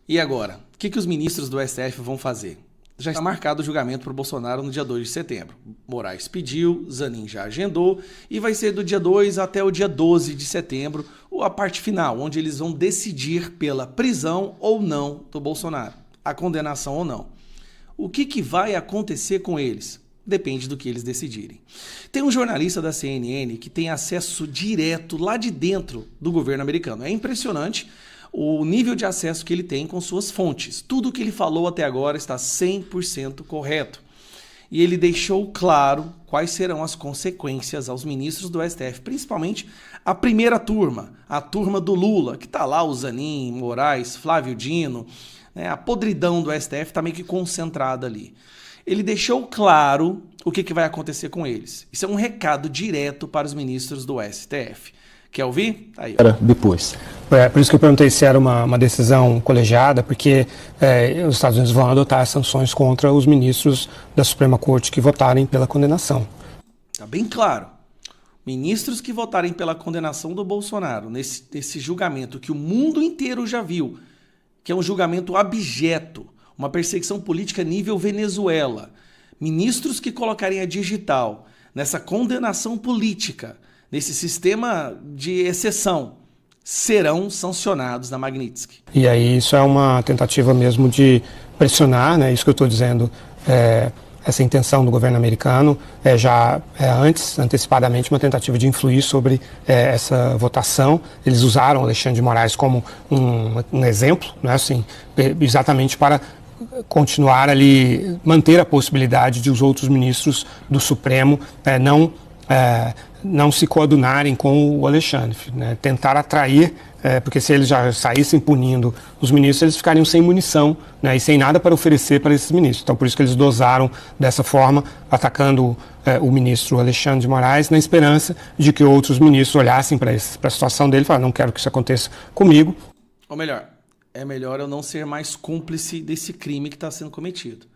E agora? O que os ministros do STF vão fazer? Já está marcado o julgamento para o Bolsonaro no dia 2 de setembro. Moraes pediu, Zanin já agendou e vai ser do dia 2 até o dia 12 de setembro, a parte final, onde eles vão decidir pela prisão ou não do Bolsonaro, a condenação ou não. O que vai acontecer com eles? Depende do que eles decidirem. Tem um jornalista da CNN que tem acesso direto lá de dentro do governo americano. É impressionante o nível de acesso que ele tem com suas fontes. Tudo que ele falou até agora está 100% correto. E ele deixou claro quais serão as consequências aos ministros do STF, principalmente a primeira turma, a turma do Lula, que está lá o Zanin, Moraes, Flávio Dino, né? A podridão do STF está meio que concentrada ali. Ele deixou claro o que vai acontecer com eles. Isso é um recado direto para os ministros do STF. Quer ouvir? Tá aí. Era depois. Por isso que eu perguntei se era uma decisão colegiada, porque os Estados Unidos vão adotar sanções contra os ministros da Suprema Corte que votarem pela condenação. Tá bem claro. Ministros que votarem pela condenação do Bolsonaro nesse julgamento que o mundo inteiro já viu, que é um julgamento abjeto, uma perseguição política nível Venezuela. Ministros que colocarem a digital nessa condenação política, nesse sistema de exceção, serão sancionados na Magnitsky. E aí isso é uma tentativa mesmo de pressionar, né? Isso que eu estou dizendo, essa intenção do governo americano já antes, antecipadamente, uma tentativa de influir sobre essa votação. Eles usaram Alexandre de Moraes como um exemplo, né? Assim, exatamente para continuar ali, manter a possibilidade de os outros ministros do Supremo não se coadunarem com o Alexandre, né? Tentar atrair, porque se eles já saíssem punindo os ministros, eles ficariam sem munição, né? E sem nada para oferecer para esses ministros. Então, por isso que eles dosaram dessa forma, atacando o ministro Alexandre de Moraes, na esperança de que outros ministros olhassem para a situação dele e falassem, não quero que isso aconteça comigo. Ou melhor, é melhor eu não ser mais cúmplice desse crime que está sendo cometido.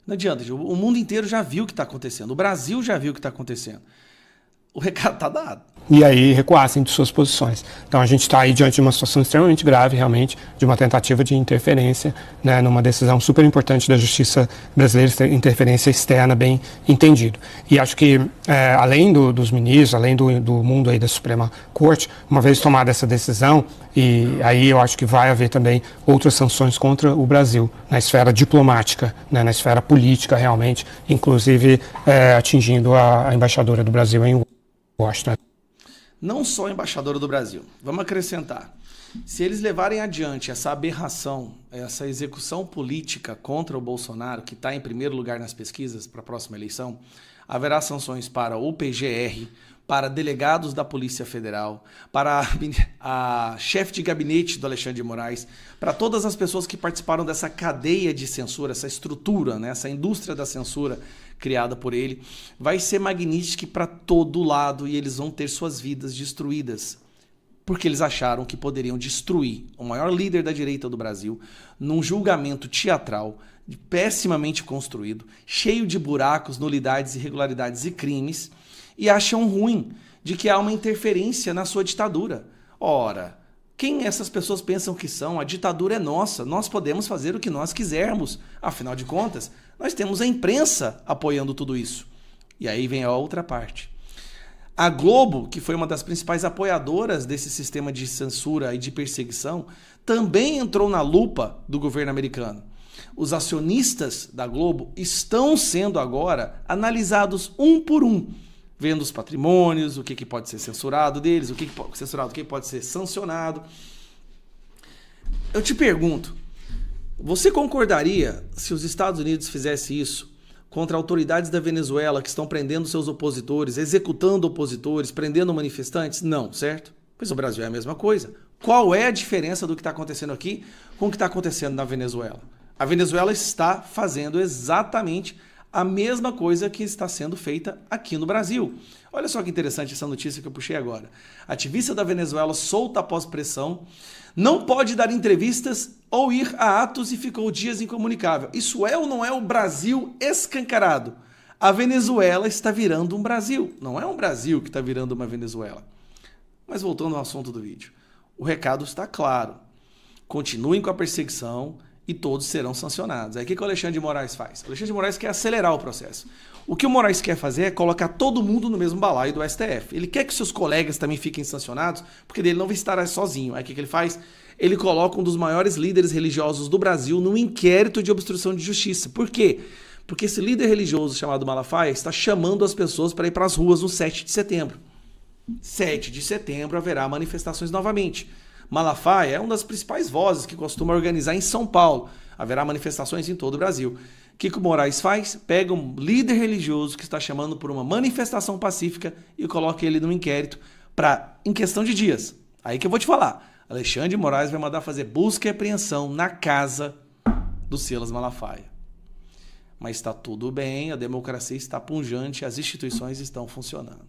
Não adianta, o mundo inteiro já viu o que está acontecendo, o Brasil já viu o que está acontecendo. O recado está dado. E aí recuassem de suas posições. Então a gente está aí diante de uma situação extremamente grave, realmente, de uma tentativa de interferência, né, numa decisão super importante da justiça brasileira, interferência externa, bem entendido. E acho que, além dos ministros, além do mundo aí da Suprema Corte, uma vez tomada essa decisão, e aí eu acho que vai haver também outras sanções contra o Brasil, na esfera diplomática, né, na esfera política, realmente, inclusive atingindo a embaixadora do Brasil em Washington. Não só a embaixadora do Brasil. Vamos acrescentar. Se eles levarem adiante essa aberração, essa execução política contra o Bolsonaro, que está em primeiro lugar nas pesquisas para a próxima eleição, haverá sanções para o PGR, para delegados da Polícia Federal, para a chefe de gabinete do Alexandre de Moraes, para todas as pessoas que participaram dessa cadeia de censura, essa estrutura, né, essa indústria da censura criada por ele. Vai ser Magnitsky para todo lado e eles vão ter suas vidas destruídas, porque eles acharam que poderiam destruir o maior líder da direita do Brasil num julgamento teatral, pessimamente construído, cheio de buracos, nulidades, irregularidades e crimes, e acham ruim de que há uma interferência na sua ditadura. Ora, quem essas pessoas pensam que são? A ditadura é nossa, nós podemos fazer o que nós quisermos. Afinal de contas, nós temos a imprensa apoiando tudo isso. E aí vem a outra parte. A Globo, que foi uma das principais apoiadoras desse sistema de censura e de perseguição, também entrou na lupa do governo americano. Os acionistas da Globo estão sendo agora analisados um por um, vendo os patrimônios, o que pode ser censurado deles, o que pode ser sancionado. Eu te pergunto, você concordaria se os Estados Unidos fizessem isso contra autoridades da Venezuela que estão prendendo seus opositores, executando opositores, prendendo manifestantes? Não, certo? Pois o Brasil é a mesma coisa. Qual é a diferença do que está acontecendo aqui com o que está acontecendo na Venezuela? A Venezuela está fazendo exatamente a mesma coisa que está sendo feita aqui no Brasil. Olha só que interessante essa notícia que eu puxei agora. Ativista da Venezuela solta após pressão, não pode dar entrevistas ou ir a atos e ficou dias incomunicável. Isso é ou não é o Brasil escancarado? A Venezuela está virando um Brasil. Não é um Brasil que está virando uma Venezuela. Mas voltando ao assunto do vídeo. O recado está claro. continuem com a perseguição e todos serão sancionados. Aí o que o Alexandre de Moraes faz? O Alexandre de Moraes quer acelerar o processo. O que o Moraes quer fazer é colocar todo mundo no mesmo balaio do STF. Ele quer que seus colegas também fiquem sancionados, porque ele não vai estar sozinho. Aí o que ele faz? Ele coloca um dos maiores líderes religiosos do Brasil num inquérito de obstrução de justiça. Por quê? Porque esse líder religioso chamado Malafaia está chamando as pessoas para ir para as ruas no 7 de setembro. 7 de setembro haverá manifestações novamente. Malafaia é uma das principais vozes que costuma organizar em São Paulo. Haverá manifestações em todo o Brasil. O que o Moraes faz? Pega um líder religioso que está chamando por uma manifestação pacífica e coloca ele num inquérito em questão de dias. Aí que eu vou te falar. Alexandre de Moraes vai mandar fazer busca e apreensão na casa do Silas Malafaia. Mas está tudo bem, a democracia está pujante, as instituições estão funcionando.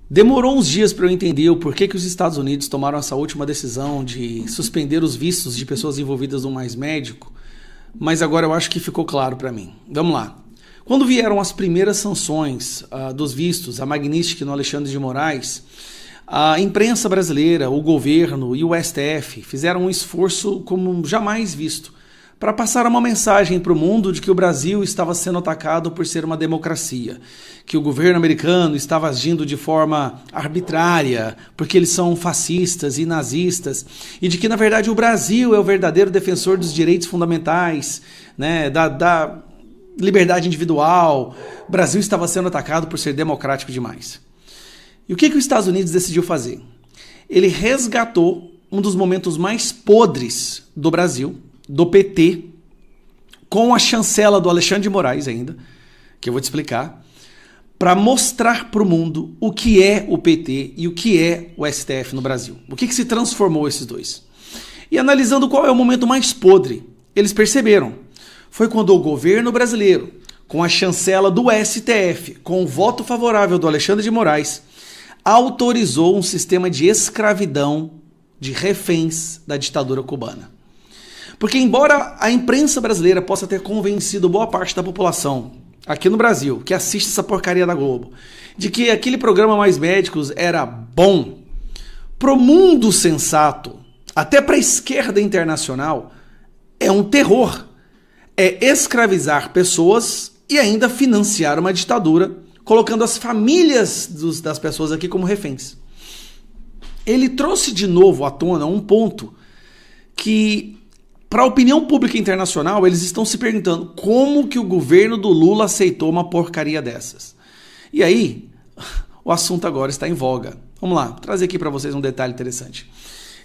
Demorou uns dias para eu entender o porquê que os Estados Unidos tomaram essa última decisão de suspender os vistos de pessoas envolvidas no Mais Médico, mas agora eu acho que ficou claro para mim. Vamos lá. Quando vieram as primeiras sanções dos vistos, a Magnitsky no Alexandre de Moraes, a imprensa brasileira, o governo e o STF fizeram um esforço como jamais visto para passar uma mensagem para o mundo de que o Brasil estava sendo atacado por ser uma democracia, que o governo americano estava agindo de forma arbitrária, porque eles são fascistas e nazistas, e de que, na verdade, o Brasil é o verdadeiro defensor dos direitos fundamentais, né, da liberdade individual. O Brasil estava sendo atacado por ser democrático demais. E o que os Estados Unidos decidiu fazer? Ele resgatou um dos momentos mais podres do Brasil, do PT, com a chancela do Alexandre de Moraes ainda, que eu vou te explicar, para mostrar para o mundo o que é o PT e o que é o STF no Brasil. O que se transformou esses dois. E analisando qual é o momento mais podre, eles perceberam. Foi quando o governo brasileiro, com a chancela do STF, com o voto favorável do Alexandre de Moraes, autorizou um sistema de escravidão de reféns da ditadura cubana. Porque embora a imprensa brasileira possa ter convencido boa parte da população aqui no Brasil, que assiste essa porcaria da Globo, de que aquele programa Mais Médicos era bom, pro mundo sensato, até para a esquerda internacional, é um terror. É escravizar pessoas e ainda financiar uma ditadura, colocando as famílias das pessoas aqui como reféns. Ele trouxe de novo à tona um ponto que, para a opinião pública internacional, eles estão se perguntando como que o governo do Lula aceitou uma porcaria dessas. E aí, o assunto agora está em voga. Vamos lá, vou trazer aqui para vocês um detalhe interessante.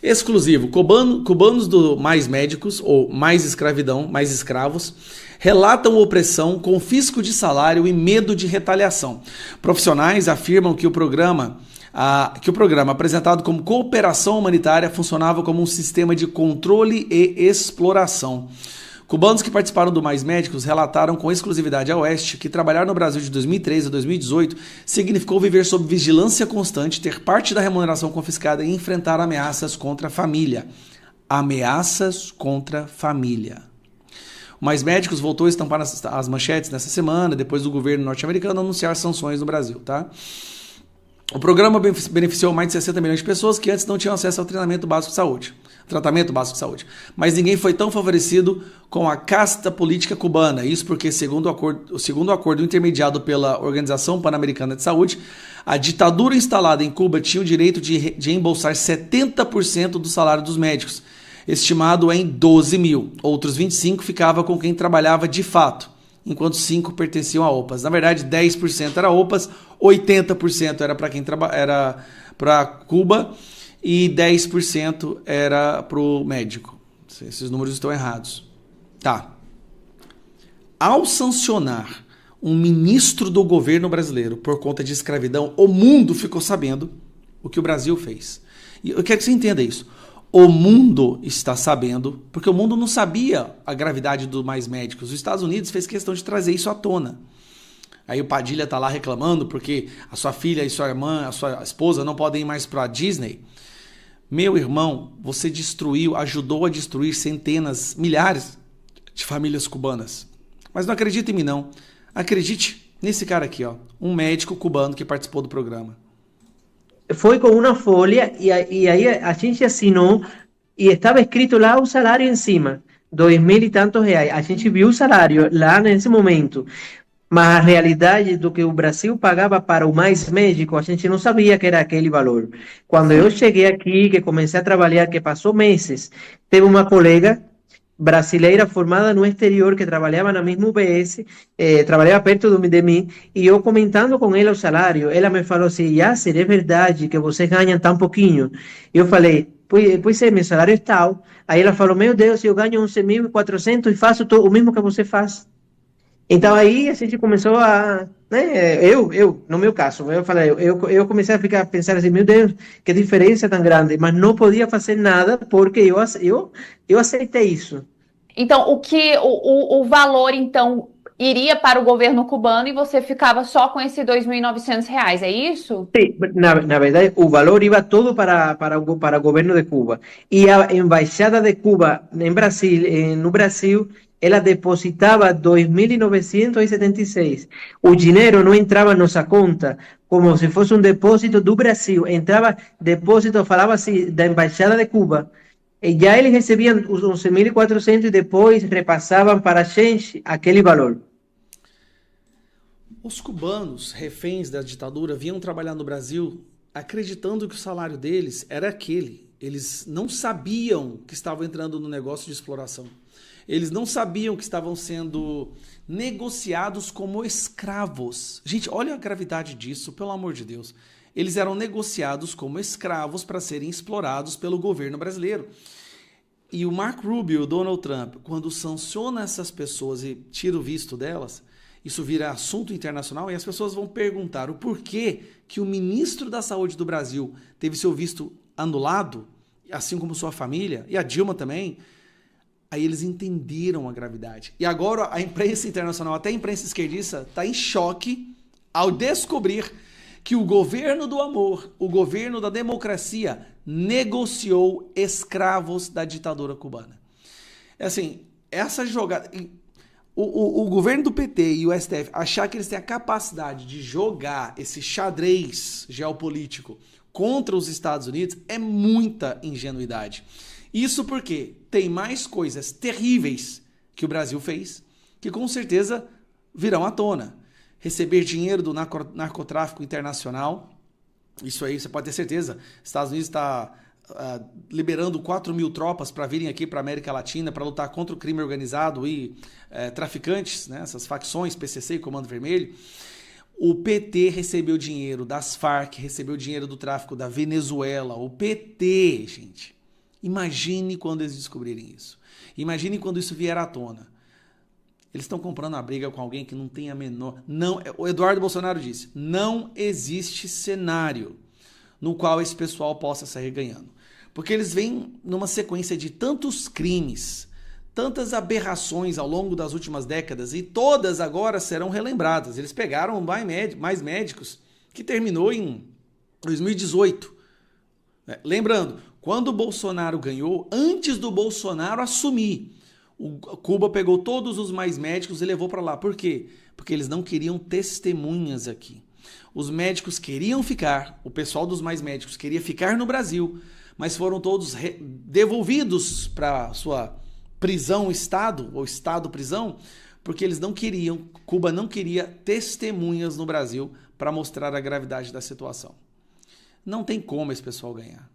Exclusivo, cubanos do Mais Médicos, ou Mais Escravidão, Mais Escravos, relatam opressão, confisco de salário e medo de retaliação. Profissionais afirmam que o programa, apresentado como cooperação humanitária, funcionava como um sistema de controle e exploração. Cubanos que participaram do Mais Médicos relataram com exclusividade à Oeste que trabalhar no Brasil de 2013 a 2018 significou viver sob vigilância constante, ter parte da remuneração confiscada e enfrentar ameaças contra a família. Ameaças contra a família. O Mais Médicos voltou a estampar as manchetes nessa semana, depois do governo norte-americano anunciar sanções no Brasil, tá? O programa beneficiou mais de 60 milhões de pessoas que antes não tinham acesso ao tratamento básico de saúde. Mas ninguém foi tão favorecido com a casta política cubana. Isso porque, segundo o acordo intermediado pela Organização Pan-Americana de Saúde, a ditadura instalada em Cuba tinha o direito de embolsar 70% do salário dos médicos, estimado em 12 mil. Outros 25 ficava com quem trabalhava de fato, enquanto 5 pertenciam a OPAs. Na verdade, 10% era OPAs, 80% era para quem era para Cuba e 10% era para o médico. Esses números estão errados. Tá. Ao sancionar um ministro do governo brasileiro por conta de escravidão, o mundo ficou sabendo o que o Brasil fez. E eu quero que você entenda isso. O mundo está sabendo, porque o mundo não sabia a gravidade do Mais Médicos. Os Estados Unidos fez questão de trazer isso à tona. Aí o Padilha está lá reclamando porque a sua filha e sua irmã, a sua esposa não podem ir mais para a Disney. Meu irmão, você ajudou a destruir centenas, milhares de famílias cubanas. Mas não acredita em mim, não. Acredite nesse cara aqui, ó, um médico cubano que participou do programa. Foi com uma folha e aí a gente assinou e estava escrito lá o salário em cima, 2.000 e tantos reais. A gente viu o salário lá nesse momento, mas a realidade do que o Brasil pagava para o mais médico, a gente não sabia que era aquele valor. Quando eu cheguei aqui, que comecei a trabalhar, que passou meses, teve uma colega brasileira formada no exterior que trabalhava na mesma UBS, trabalhava perto de mim, e eu comentando com ela o salário, ela me falou assim, Yasser, é verdade que vocês ganham tão pouquinho? Eu falei, pois é, meu salário é tal. Aí ela falou, meu Deus, eu ganho 11.400 e faço o mesmo que você faz. Então aí a gente começou a, né, no meu caso, eu falei, eu comecei a ficar pensar assim, meu Deus, que diferença tão grande, mas não podia fazer nada porque eu aceitei isso. Então, o valor, então, iria para o governo cubano e você ficava só com esse R$ 2.900, é isso? Sí, na verdad, el valor iba todo para el gobierno de Cuba. Y a Embaixada de Cuba en Brasil, no Brasil, ela depositava 2.976. O dinheiro não entrava na nossa conta como se fosse um depósito do Brasil. Entrava depósito, falava assim, da Embaixada de Cuba. E já eles recebiam os 11.400 e depois repassavam para a gente aquele valor. Os cubanos, reféns da ditadura, vinham trabalhar no Brasil acreditando que o salário deles era aquele. Eles não sabiam que estavam entrando no negócio de exploração. Eles não sabiam que estavam sendo negociados como escravos. Gente, olha a gravidade disso, pelo amor de Deus. Eles eram negociados como escravos para serem explorados pelo governo brasileiro. E o Marco Rubio, o Donald Trump, quando sanciona essas pessoas e tira o visto delas, isso vira assunto internacional e as pessoas vão perguntar o porquê que o ministro da Saúde do Brasil teve seu visto anulado, assim como sua família, e a Dilma também. Aí eles entenderam a gravidade. E agora a imprensa internacional, até a imprensa esquerdista, está em choque ao descobrir que o governo do amor, o governo da democracia, negociou escravos da ditadura cubana. É assim, essa jogada... O governo do PT e o STF achar que eles têm a capacidade de jogar esse xadrez geopolítico contra os Estados Unidos é muita ingenuidade. Isso porque tem mais coisas terríveis que o Brasil fez que com certeza virão à tona. Receber dinheiro do narcotráfico internacional, isso aí você pode ter certeza. Estados Unidos está liberando 4.000 tropas para virem aqui para a América Latina para lutar contra o crime organizado e traficantes, né, essas facções, PCC e Comando Vermelho. O PT recebeu dinheiro das Farc, recebeu dinheiro do tráfico da Venezuela. O PT, gente. Imagine quando eles descobrirem isso. Imagine quando isso vier à tona. Eles estão comprando a briga com alguém que não tem a menor... Não, o Eduardo Bolsonaro disse, não existe cenário no qual esse pessoal possa sair ganhando. Porque eles vêm numa sequência de tantos crimes, tantas aberrações ao longo das últimas décadas, e todas agora serão relembradas. Eles pegaram mais médicos, que terminou em 2018. Lembrando, quando o Bolsonaro ganhou, antes do Bolsonaro assumir, Cuba pegou todos os mais médicos e levou para lá. Por quê? Porque eles não queriam testemunhas aqui. Os médicos queriam ficar, o pessoal dos mais médicos queria ficar no Brasil, mas foram todos devolvidos para sua prisão-estado, ou estado-prisão, porque eles não queriam, Cuba não queria testemunhas no Brasil para mostrar a gravidade da situação. Não tem como esse pessoal ganhar.